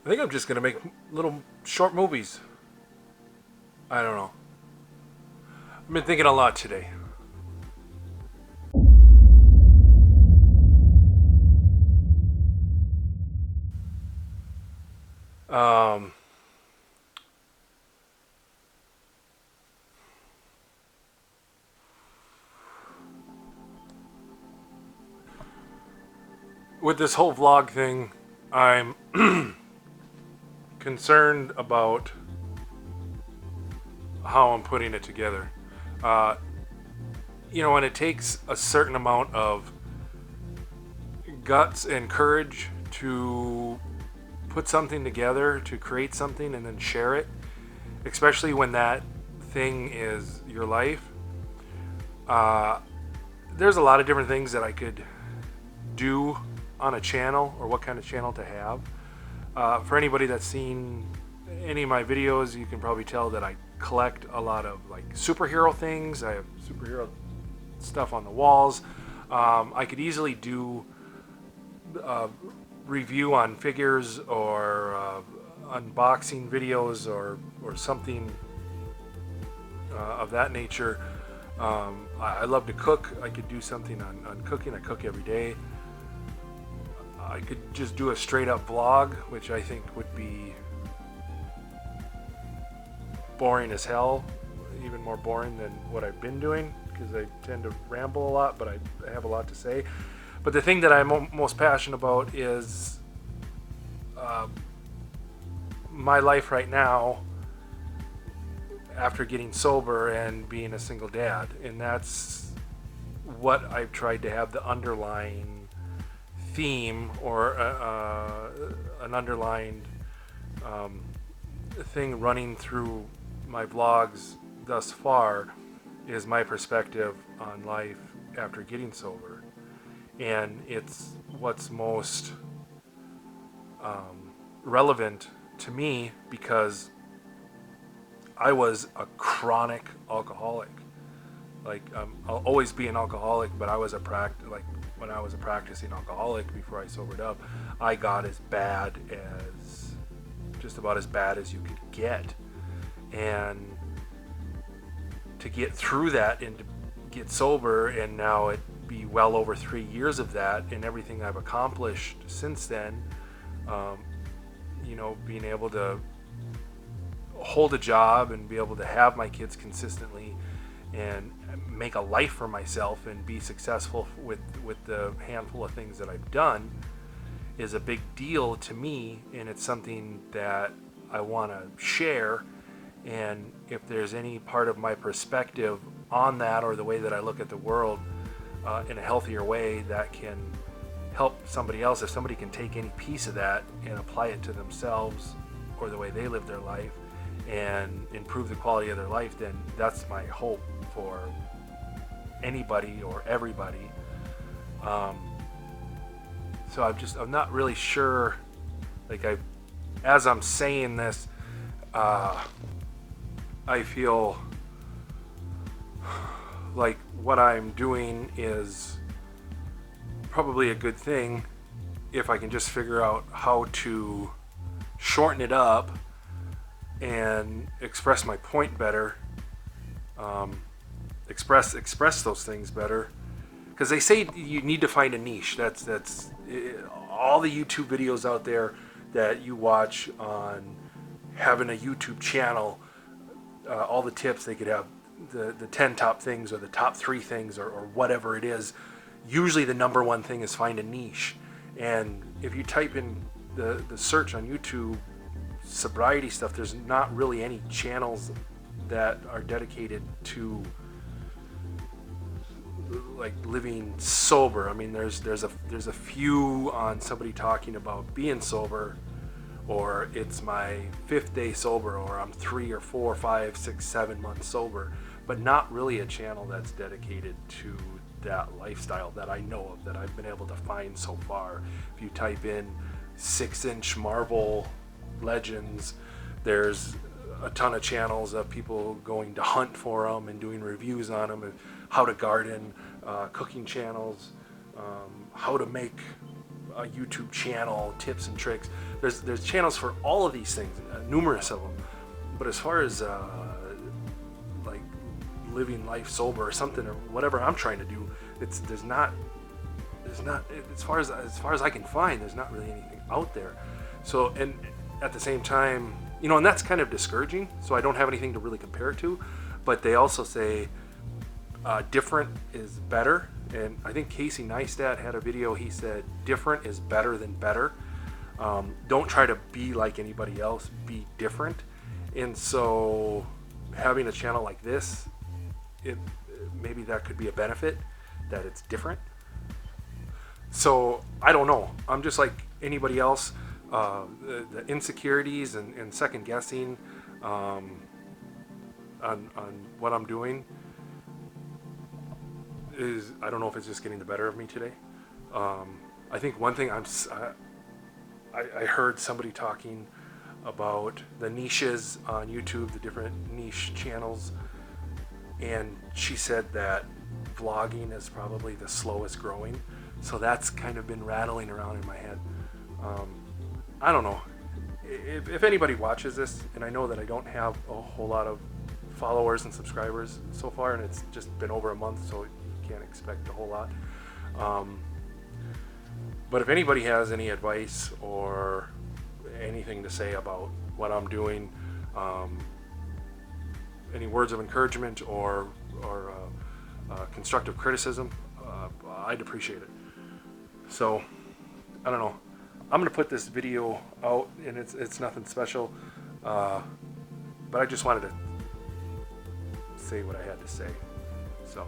I think I'm just gonna make little short movies. I don't know. I've been thinking a lot today. Um, with this whole vlog thing, I'm concerned about how I'm putting it together. Uh, when it takes a certain amount of guts and courage to put something together, to create something and then share it, especially when that thing is your life. Uh, there's a lot of different things that I could do on a channel, or what kind of channel to have. For anybody that's seen any of my videos, you can probably tell that I collect a lot of like superhero things. I have superhero stuff on the walls. I could easily do a review on figures, or unboxing videos, or something of that nature. I love to cook. I could do something on cooking. I cook every day. I could just do a straight up vlog, which I think would be boring as hell, even more boring than what I've been doing, because I tend to ramble a lot, but I have a lot to say. But the thing that I'm most passionate about is my life right now after getting sober and being a single dad. And that's what I've tried to have the underlying theme, or an underlined thing running through my vlogs thus far, is my perspective on life after getting sober. And it's what's most relevant to me, because I was a chronic alcoholic. I'll always be an alcoholic, but I was when I was a practicing alcoholic before I sobered up, I got just about as bad as you could get. And to get through that and to get sober, and now it be well over 3 years of that, and everything I've accomplished since then, being able to hold a job and be able to have my kids consistently and make a life for myself and be successful with the handful of things that I've done, is a big deal to me. And it's something that I want to share. And if there's any part of my perspective on that, or the way that I look at the world in a healthier way, that can help somebody else, if somebody can take any piece of that and apply it to themselves or the way they live their life and improve the quality of their life, then that's my hope for anybody or everybody. So I'm not really sure, as I'm saying this, I feel like what I'm doing is probably a good thing, if I can just figure out how to shorten it up and express my point better, express those things better. Because they say you need to find a niche. That's all the YouTube videos out there that you watch on having a YouTube channel. All the tips they could have, the 10 top things, or the top 3 things, or whatever it is. Usually the number one thing is find a niche. And if you type in the search on YouTube sobriety stuff, there's not really any channels that are dedicated to like living sober. I mean, there's a few on somebody talking about being sober, or it's my 5th day sober, or I'm 3 or 4, 5, 6, 7 months sober, but not really a channel that's dedicated to that lifestyle that I know of, that I've been able to find so far. If you type in 6-inch Marvel Legends, there's a ton of channels of people going to hunt for them and doing reviews on them, and how to garden, cooking channels, how to make a YouTube channel, tips and tricks. There's channels for all of these things, numerous of them. But as far as like living life sober or something or whatever I'm trying to do, there's not as far as I can find, there's not really anything out there. So, and at the same time, you know, and that's kind of discouraging. So I don't have anything to really compare it to. But they also say different is better. And I think Casey Neistat had a video. He said different is better than better. Don't try to be like anybody else. Be different. And so having a channel like this, maybe that could be a benefit, that it's different. So I don't know. I'm just like anybody else. The insecurities and second guessing on what I'm doing is, I don't know if it's just getting the better of me today. I think one thing I heard somebody talking about the niches on YouTube, the different niche channels, and she said that vlogging is probably the slowest growing. So that's kind of been rattling around in my head. I don't know. If anybody watches this, and I know that I don't have a whole lot of followers and subscribers so far, and it's just been over a month, so you can't expect a whole lot. But if anybody has any advice or anything to say about what I'm doing, any words of encouragement or constructive criticism, I'd appreciate it. So, I don't know. I'm going to put this video out, and it's nothing special, but I just wanted to say what I had to say. So.